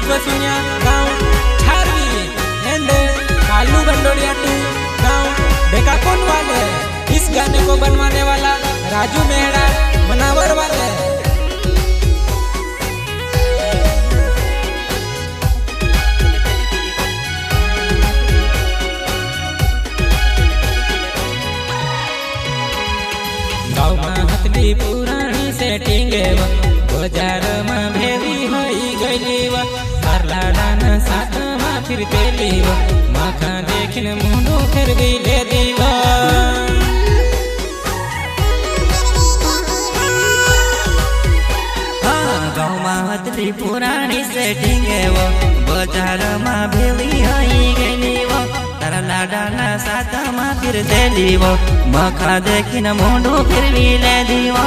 वसुनिया गाँव छारवी and Kalu बंडोरिया to गाँव डेकाकोन वाले। इस गाने को बनवाने वाला राजू मेहरा मनावर वाले। गाँव में हथली पुरानी सेटिंग बाजार में भेरी हई गईली लाडान साथ में फिर तेली माखा देखने मुंडो फिर भी ले दीवा। गाँव में हथली पुरानी सेटिंग बाजार में भेरी हई गईली तारा लाडान साथ में फिर तेली माखा देखने मुंडो फिर भी ले दीवा।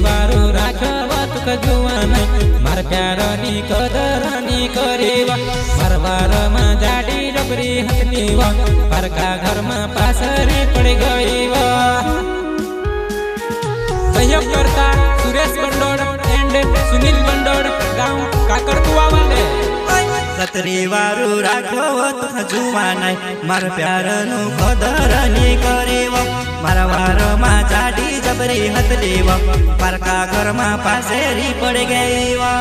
वारो राखवत जुवान मार प्यारनी कदरनी करेवा परवार में जाडी डबरी हथनीवा परका घर में पासरी पड़ गईवा। सहयोग करता सुरेश बंडोड़ एंड सुनील बंडोड़ गाँव काकड़कुआ वाले। कतरी वारो राखवत जुवान मार प्यारनु कदरनी करेवा मारा वार में जाडी जबरी हथलीवा परका घर में पासेरी पड़ गईवा।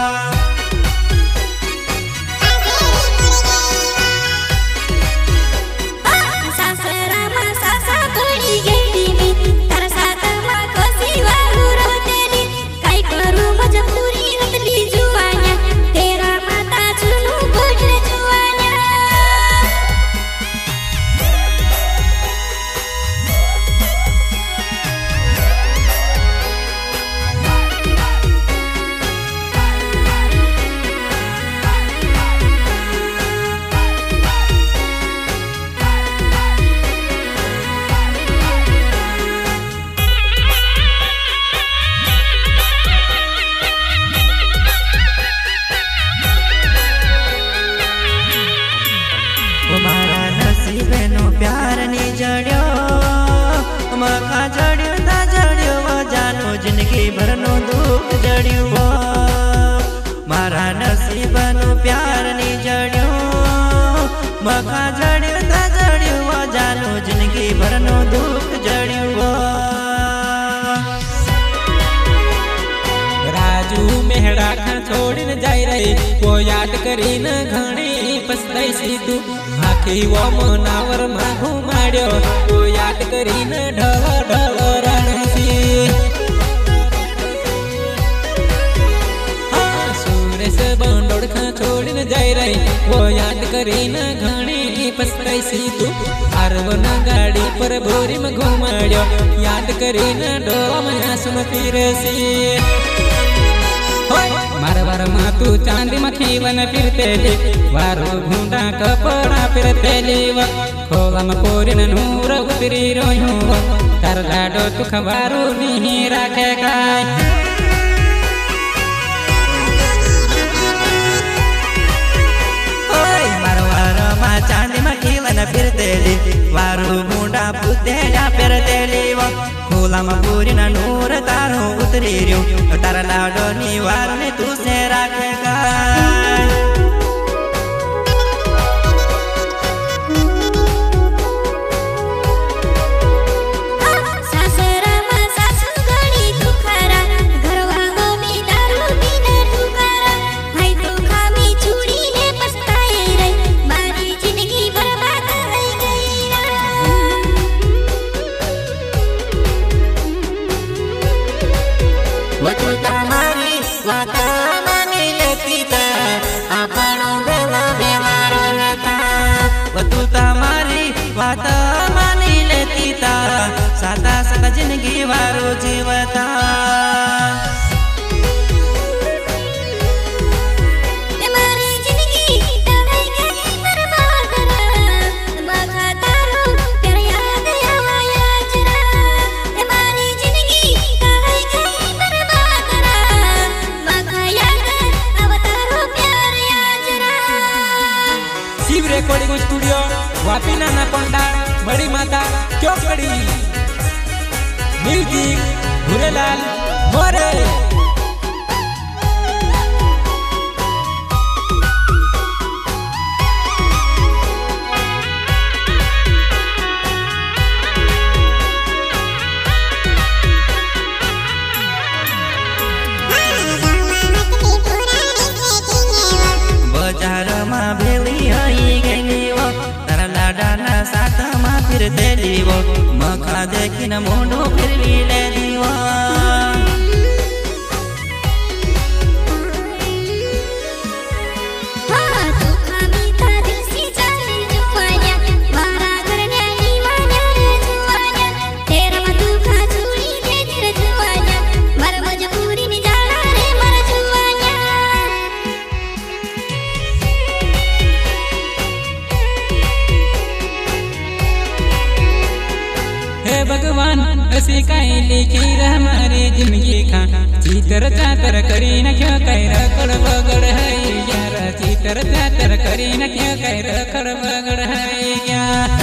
प्यार नी जड़ियो मखा जड़ियो ता जड़ियो जानो जिंदगी भर नो दुख जड़ियो मारा नसीब नो प्यार नी जड़ियो मखा जड़ियो ता जड़ियो जानो जिंदगी भर नो दुख जड़ियो। राजू मेहरा खा छोड़ने जाई रही वो याद करी न घणी पछताई सी तू आखी वो मनावर में घुमाड्यो वो याद करी न ढल ढल रणसी। सुरेश बंडोड़ खा छोड़ने जाई रही वो याद करी न घणी पछताई सी तू आरवन गाड़ी पर भोरी में घुमाड्यो याद करी न डोला में आंसू फिरसी। मारवार में तू चांदी में खीवन फिरते वारो घूंडा कपड़ा फिरते खोला में पोरिन नूर उतरी रोयू तार लाडो तू खबारू नहीं रखे काय। मारवार में चांदी में खीवन फिरते वारो घूंडा पुते फिरते खोला में पूरी नूर तारो उतरी रो तारा लाडो नी वार ने तू से रखेगा। बात मानी लेती ता साता साता जिंदगी वारो जीवता। हमारी जिंदगी दवाई गई बर्बाद। वापी नाना पंडा बड़ी माता चौकड़ी म्यूजिक भूरेलाल मोरे। मखा देखिन मोंडो फिरवी ले दीवा भगवान ऐसी काई लिखी हमारी जिंदगी खा चीतर चातर करी न क्यों कह रखड़ बगड़ है यार चीतर चातर करी न क्यों कह रखड़ बगड़ है यार।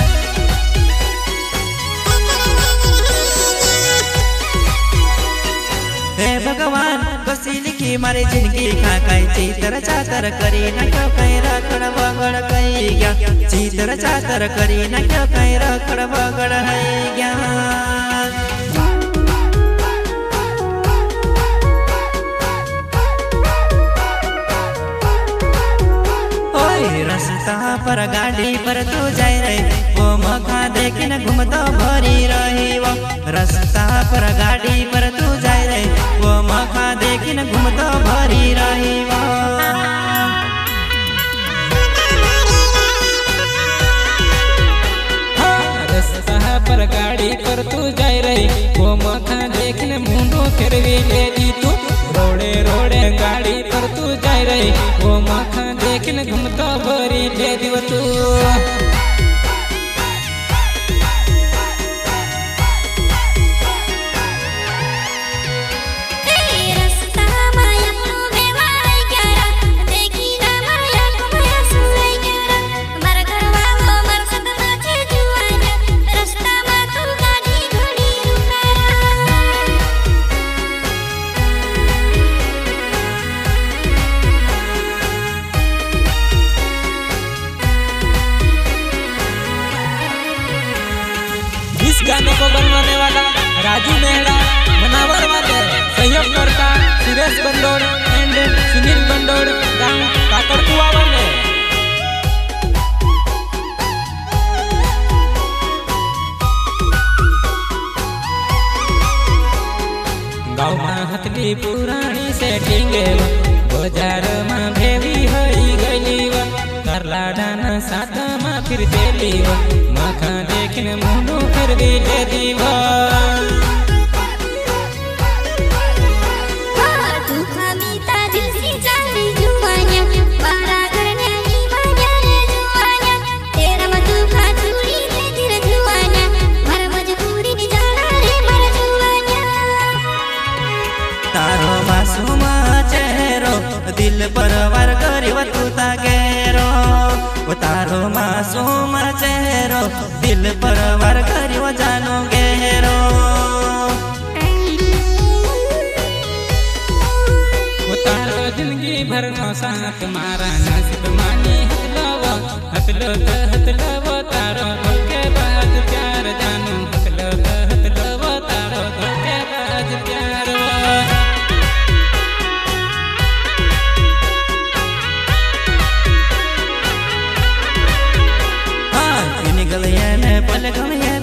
हे भगवान कसी लिखी मारी जिंदगी खा कई चीतर चातर करी न क्यों कह रखड़ बगड़ कई गया चीतर चातर करी न क्यों कह रखड़ बगड़ है गया। रास्ता पर गाड़ी पर तू जाए रे वो मखा देखिन घूमतो भरी रही वो रास्ता पर गाड़ी पर तू जाए रे वो मखा देखिन घूमतो भरी रही वो। रास्ता पर गाड़ी पर तू जाए रे वो मखा देखिन मुंडो फिरवी ले दी तू रोड़े रोड़े गाड़ी पर तू जाए रे वो मखा देखिन घूमतो भरी ले दी तू। इस गाने को बनवाने वाला राजू मेहरा, मनावर वाले सहयोग करता सुरेश बंडोड़ एंड सुनील बंडोड़ गांव काकड़कुआ वाले। गाँव में हथली पुरानी सेटिंग बाजार में भेवी हई गई करला डाना साथ में फिर देली मखा देखिन मुंडो फिर भी ले दीवा। तारो मासूम चेहरो दिल पर वार करिव तू तागेरो तारो मासूम चेहरो दिल पर वार करिव जानो गेरो। तारो जिंदगी भर नो साथ मारा नसीब मानी हतलो तारो धोखे बाज प्यार जानो हतलो तारो धोखे बाज प्यार।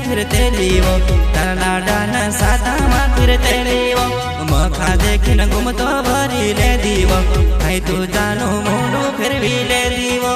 फिर तेलीवो तारा डाना साता में फिर तेलीवो मखा देखिन घूमतो भरी ले दीवो आई तू जानो मुंडो फिर भी ले दीवो।